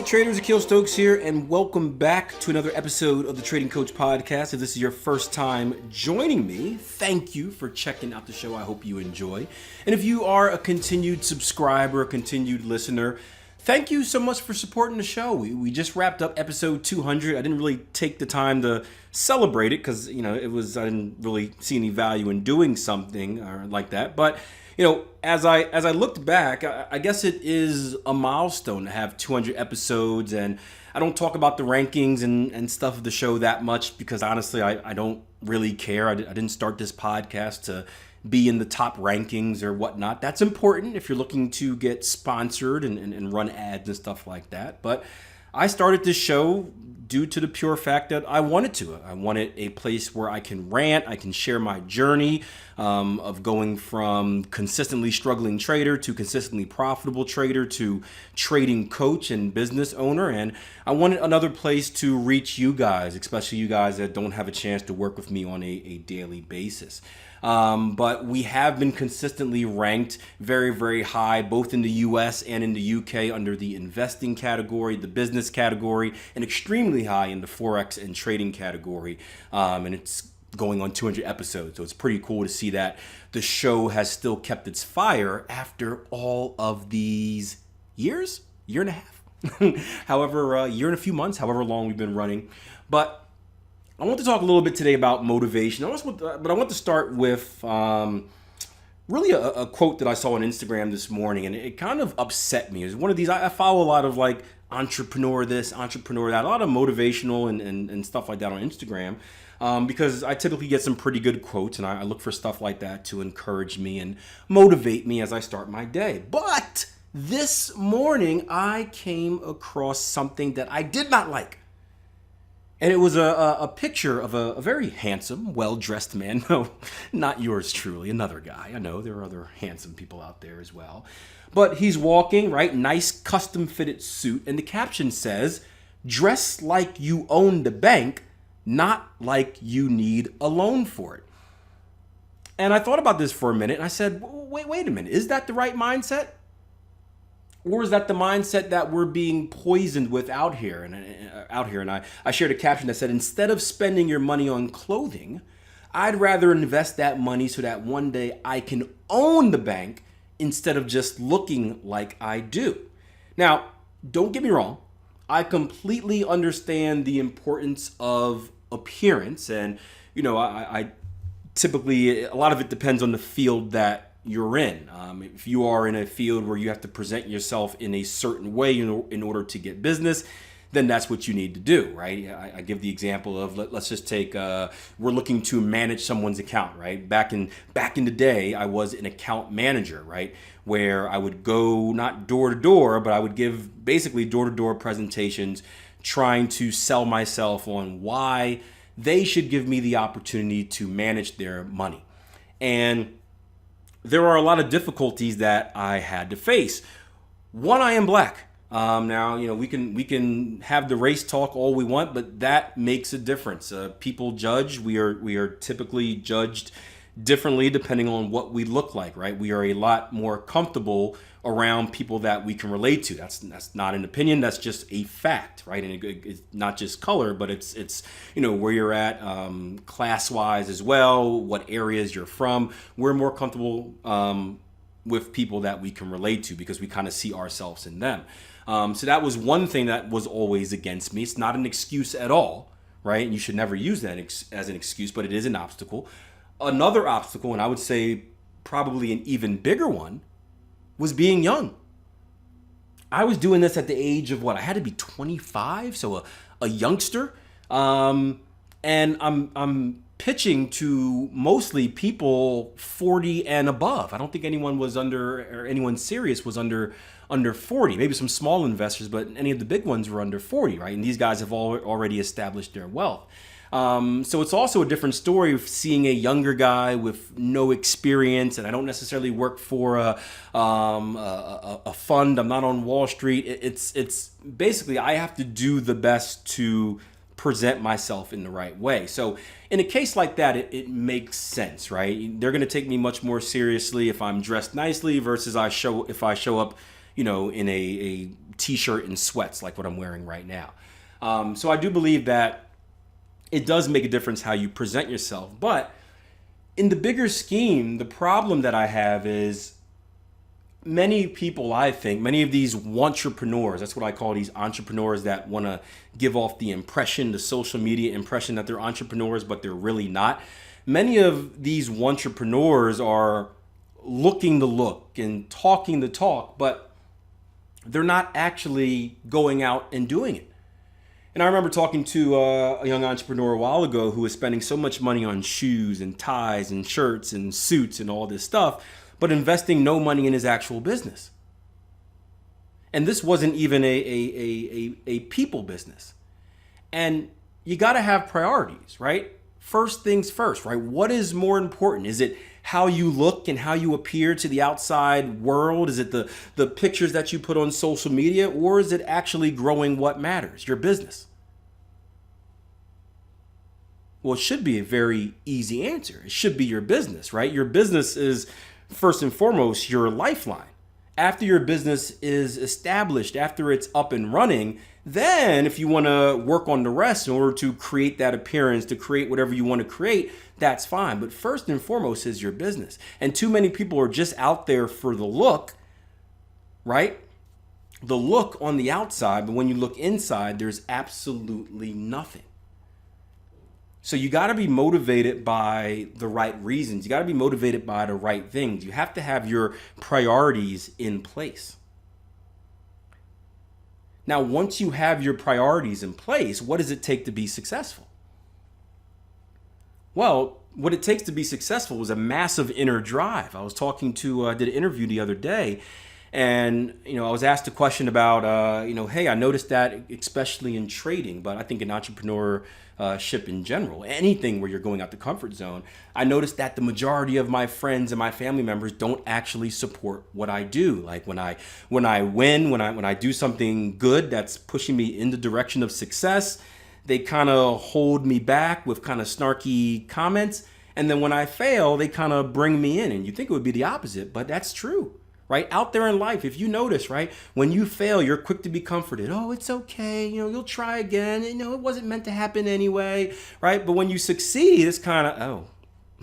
Hey traders, Akil Stokes here, and welcome back to another episode of the Trading Coach Podcast. If this is your first time joining me, thank you for checking out the show. I hope you enjoy. And if you are a continued subscriber, a continued listener, thank you so much for supporting the show. We just wrapped up episode 200. I didn't really take the time to celebrate it because, I didn't really see any value in doing something like that. But as I looked back, I guess it is a milestone to have 200 episodes, and I don't talk about the rankings and stuff of the show that much because honestly, I don't really care. I didn't start this podcast to be in the top rankings or whatnot. That's important if you're looking to get sponsored and run ads and stuff like that. But I started this show due to the pure fact that I wanted to. I wanted a place where I can rant, I can share my journey of going from consistently struggling trader to consistently profitable trader to trading coach and business owner. And I wanted another place to reach you guys, especially you guys that don't have a chance to work with me on a daily basis. But we have been consistently ranked very, very high, both in the US and in the UK under the investing category, the business category, and extremely high in the Forex and trading category. And it's going on 200 episodes. So it's pretty cool to see that the show has still kept its fire after all of these years, year and a half, however, year and a few months, however long we've been running. But I want to talk a little bit today about motivation. But I want to start with really a quote that I saw on Instagram this morning, and it kind of upset me. It's one of these, I follow a lot of like entrepreneur this, entrepreneur that, a lot of motivational and stuff like that on Instagram because I typically get some pretty good quotes, and I look for stuff like that to encourage me and motivate me as I start my day. But this morning, I came across something that I did not like. And it was a picture of a very handsome, well-dressed man. No, not yours truly, another guy. I know there are other handsome people out there as well. But he's walking, right? Nice custom-fitted suit. And the caption says, "Dress like you own the bank, not like you need a loan for it." And I thought about this for a minute, and I said, wait a minute. Is that the right mindset? Or is that the mindset that we're being poisoned with out here? And I shared a caption that said, instead of spending your money on clothing, I'd rather invest that money so that one day I can own the bank instead of just looking like I do. Now, don't get me wrong. I completely understand the importance of appearance. And, I typically, a lot of it depends on the field that you're in. If you are in a field where you have to present yourself in a certain way in order to get business, then that's what you need to do, right? I give the example of let's just take we're looking to manage someone's account, right? Back in the day, I was an account manager, right? Where I would go not door to door, but I would give basically door to door presentations, trying to sell myself on why they should give me the opportunity to manage their money. And there are a lot of difficulties that I had to face. One, I am black. Now, we can have the race talk all we want, but that makes a difference. People judge. We are typically judged differently depending on what we look like, right? We are a lot more comfortable around people that we can relate to. That's not an opinion. That's just a fact, right? And it's not just color, but it's where you're at, class-wise as well, what areas you're from. We're more comfortable with people that we can relate to because we kind of see ourselves in them. So that was one thing that was always against me. It's not an excuse at all, right? And you should never use that as an excuse, but it is an obstacle. Another obstacle, and I would say probably an even bigger one, was being young. I was doing this at the age of I had to be 25, so a youngster. And I'm pitching to mostly people 40 and above. I don't think anyone serious was under 40. Maybe some small investors, but any of the big ones were under 40, right? And these guys have already established their wealth. So it's also a different story of seeing a younger guy with no experience, and I don't necessarily work for a fund. I'm not on Wall Street. It's basically I have to do the best to present myself in the right way. So in a case like that, it makes sense, right? They're going to take me much more seriously if I'm dressed nicely versus if I show up, in a t-shirt and sweats like what I'm wearing right now. So I do believe that it does make a difference how you present yourself. But in the bigger scheme, the problem that I have is many people, I think, many of these entrepreneurs, that's what I call these entrepreneurs that want to give off the impression, the social media impression that they're entrepreneurs, but they're really not. Many of these entrepreneurs are looking the look and talking the talk, but they're not actually going out and doing it. And I remember talking to a young entrepreneur a while ago who was spending so much money on shoes and ties and shirts and suits and all this stuff, but investing no money in his actual business. And this wasn't even a people business. And you got to have priorities, right? First things first, right? What is more important? Is it how you look and how you appear to the outside world? Is it the pictures that you put on social media? Or is it actually growing what matters, your business? Well, it should be a very easy answer. It should be your business, right? Your business is first and foremost your lifeline. After your business is established, after it's up and running, then if you want to work on the rest in order to create that appearance, to create whatever you want to create, that's fine. But first and foremost is your business. And too many people are just out there for the look, right? The look on the outside, but when you look inside, there's absolutely nothing. So you got to be motivated by the right reasons. You got to be motivated by the right things. You have to have your priorities in place. Now, once you have your priorities in place, what does it take to be successful? Well, what it takes to be successful is a massive inner drive. I was talking to, did an interview the other day, and I was asked a question about, hey, I noticed that especially in trading, but I think in entrepreneurship in general, anything where you're going out the comfort zone, I noticed that the majority of my friends and my family members don't actually support what I do. Like when I win, when I do something good that's pushing me in the direction of success, they kind of hold me back with kind of snarky comments. And then when I fail, they kind of bring me in. And you think it would be the opposite, but that's true. Right? Out there in life, if you notice, right, when you fail, you're quick to be comforted. Oh, it's okay. You'll try again. It wasn't meant to happen anyway. Right? But when you succeed, it's kind of,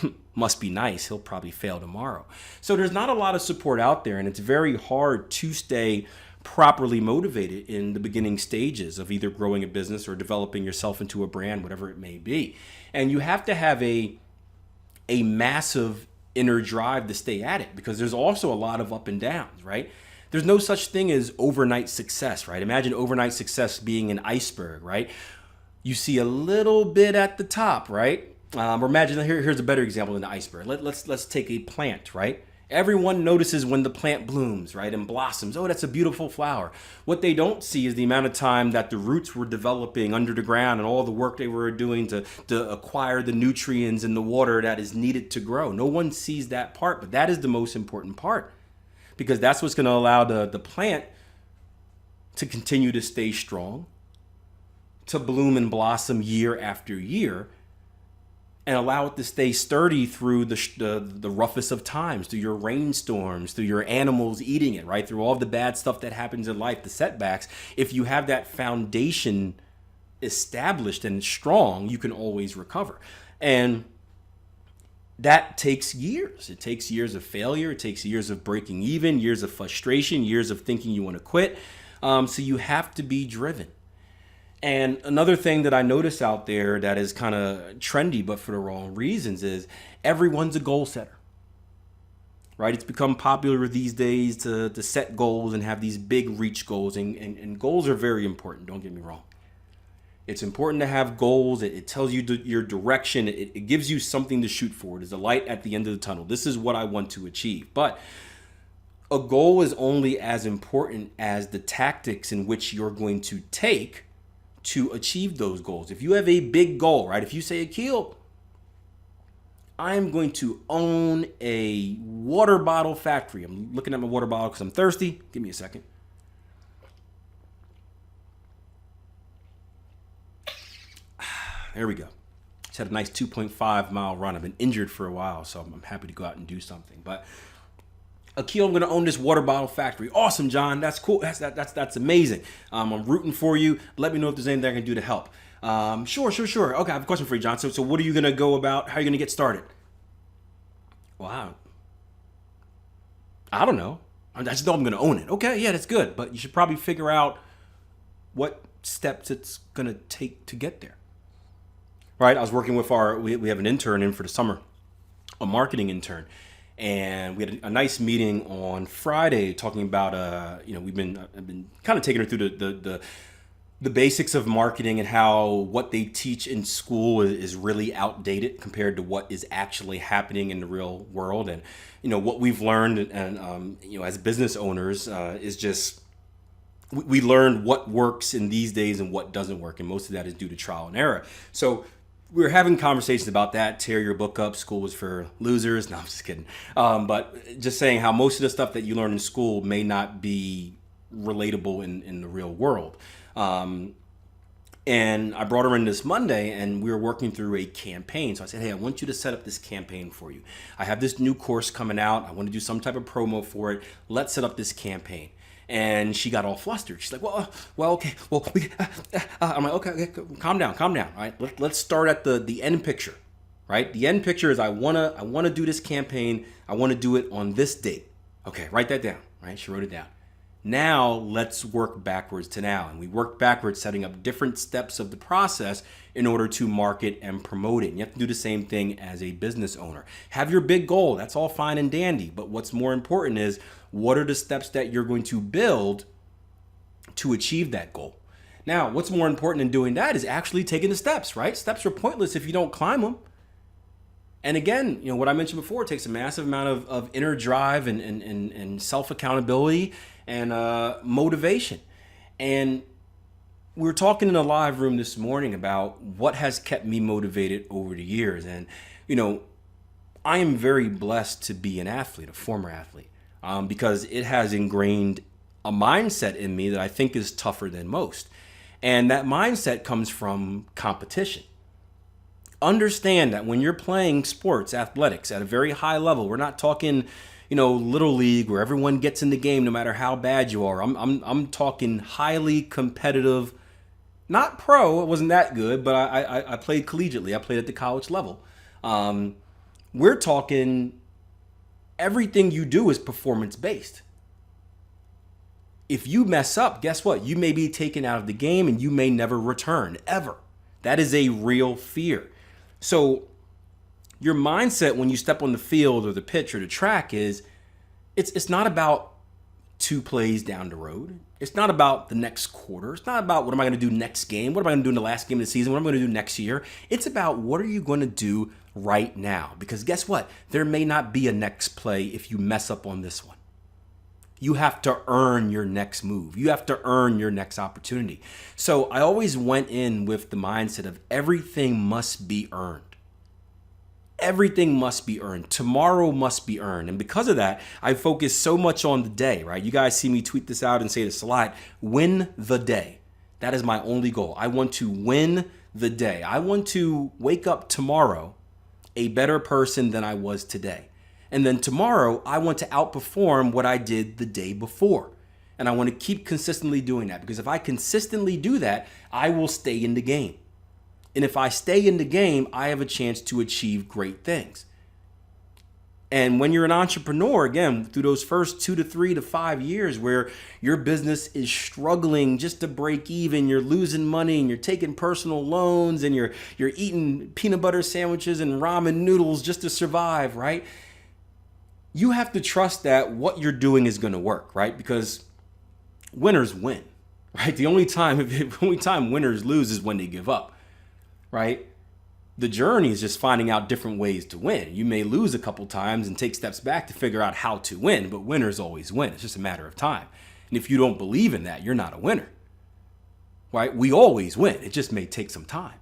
oh, must be nice. He'll probably fail tomorrow. So there's not a lot of support out there, and it's very hard to stay properly motivated in the beginning stages of either growing a business or developing yourself into a brand, whatever it may be. And you have to have a massive inner drive to stay at it, because there's also a lot of up and downs, right? There's no such thing as overnight success, right? Imagine overnight success being an iceberg, right? You see a little bit at the top, right? Or imagine, here's a better example than the iceberg. Let's take a plant, right? Everyone notices when the plant blooms, right, and blossoms. Oh, that's a beautiful flower. What they don't see is the amount of time that the roots were developing under the ground and all the work they were doing to acquire the nutrients and the water that is needed to grow. No one sees that part, but that is the most important part, because that's what's going to allow the plant to continue to stay strong, to bloom and blossom year after year, and allow it to stay sturdy through the roughest of times, through your rainstorms, through your animals eating it, right? Through all the bad stuff that happens in life, the setbacks. If you have that foundation established and strong, you can always recover. And that takes years. It takes years of failure. It takes years of breaking even, years of frustration, years of thinking you want to quit. So you have to be driven. And another thing that I notice out there that is kind of trendy, but for the wrong reasons, is everyone's a goal setter, right? It's become popular these days to set goals and have these big reach goals, and goals are very important. Don't get me wrong. It's important to have goals. It tells you your direction. It gives you something to shoot for. There's a light at the end of the tunnel. This is what I want to achieve. But a goal is only as important as the tactics in which you're going to take to achieve those goals. If you have a big goal, right? If you say, Akil, I'm going to own a water bottle factory. I'm looking at my water bottle because I'm thirsty. Give me a second. There we go. Just had a nice 2.5 mile run. I've been injured for a while, so I'm happy to go out and do something. But Akil, I'm going to own this water bottle factory. Awesome, John. That's cool. That's amazing. I'm rooting for you. Let me know if there's anything I can do to help. Sure. Okay, I have a question for you, John. So what are you going to go about? How are you going to get started? Wow. I don't know. I just know I'm going to own it. Okay, yeah, that's good. But you should probably figure out what steps it's going to take to get there. Right? I was working with we have an intern in for the summer, a marketing intern. And we had a nice meeting on Friday talking about, I've been kind of taking her through the basics of marketing and how what they teach in school is really outdated compared to what is actually happening in the real world. And, what we've learned and as business owners is just, we learned what works in these days and what doesn't work. And most of that is due to trial and error. So we were having conversations about that. Tear your book up. School was for losers. No, I'm just kidding. But just saying how most of the stuff that you learn in school may not be relatable in the real world. And I brought her in this Monday and we were working through a campaign. So I said, hey, I want you to set up this campaign for you. I have this new course coming out. I want to do some type of promo for it. Let's set up this campaign. And she got all flustered. She's like, okay. I'm like, okay, calm down. All right, let's start at the end picture, right? The end picture is I wanna do this campaign. I wanna do it on this date. Okay, write that down, right? She wrote it down. Now let's work backwards to now. And we worked backwards, setting up different steps of the process in order to market and promote it. And you have to do the same thing as a business owner. Have your big goal. That's all fine and dandy. But what's more important is what are the steps that you're going to build to achieve that goal? Now, what's more important in doing that is actually taking the steps, right? Steps are pointless if you don't climb them. And again, what I mentioned before, it takes a massive amount of inner drive and self-accountability and motivation. And we were talking in a live room this morning about what has kept me motivated over the years. And, I am very blessed to be an athlete, a former athlete, because it has ingrained a mindset in me that I think is tougher than most. And that mindset comes from competition. Understand that when you're playing sports, athletics at a very high level, we're not talking, little league where everyone gets in the game no matter how bad you are. I'm talking highly competitive, not pro. It wasn't that good, but I played collegiately. I played at the college level. We're talking everything you do is performance based. If you mess up, guess what? You may be taken out of the game and you may never return ever. That is a real fear. So your mindset when you step on the field or the pitch or the track is it's not about 2 plays down the road. It's not about the next quarter. It's not about what am I going to do next game? What am I going to do in the last game of the season? What am I going to do next year? It's about what are you going to do right now? Because guess what? There may not be a next play if you mess up on this one. You have to earn your next move. You have to earn your next opportunity. So I always went in with the mindset of everything must be earned. Everything must be earned. Tomorrow must be earned. And because of that, I focus so much on the day, right? You guys see me tweet this out and say this a lot. Win the day. That is my only goal. I want to win the day. I want to wake up tomorrow a better person than I was today. And then tomorrow, I want to outperform what I did the day before. And I want to keep consistently doing that because if I consistently do that, I will stay in the game. And if I stay in the game, I have a chance to achieve great things. And when you're an entrepreneur, again, through those first 2 to 3 to 5 years where your business is struggling just to break even, you're losing money and you're taking personal loans and you're eating peanut butter sandwiches and ramen noodles just to survive, right? You have to trust that what you're doing is going to work, right? Because winners win, right? The only time winners lose is when they give up, right? The journey is just finding out different ways to win. You may lose a couple times and take steps back to figure out how to win, but winners always win. It's just a matter of time. And if you don't believe in that, you're not a winner, right? We always win. It just may take some time.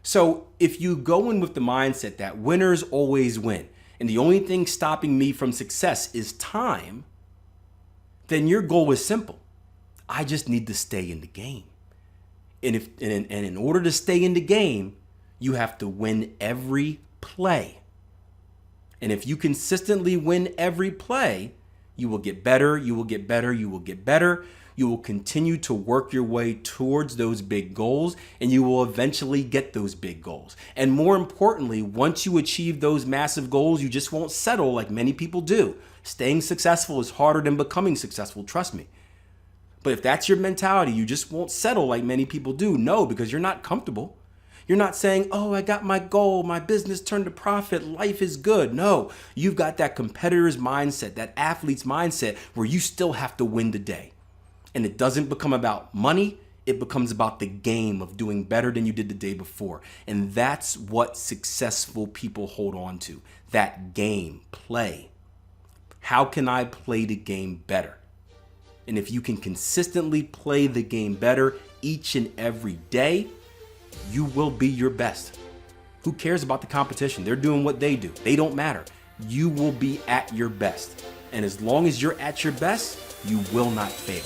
So if you go in with the mindset that winners always win, and the only thing stopping me from success is time, then your goal is simple. I just need to stay in the game. And in order to stay in the game, you have to win every play. And if you consistently win every play, You will get better, you will get better, you will get better. You will continue to work your way towards those big goals, and you will eventually get those big goals. And more importantly, once you achieve those massive goals, you just won't settle like many people do. Staying successful is harder than becoming successful, trust me. But if that's your mentality, you just won't settle like many people do. No, because you're not comfortable. You're not saying, oh, I got my goal, my business turned to profit, life is good. No, you've got that competitor's mindset, that athlete's mindset where you still have to win the day. And it doesn't become about money. It becomes about the game of doing better than you did the day before. And that's what successful people hold on to. That game, play. How can I play the game better? And if you can consistently play the game better each and every day, you will be your best. Who cares about the competition? They're doing what they do. They don't matter. You will be at your best. And as long as you're at your best, you will not fail.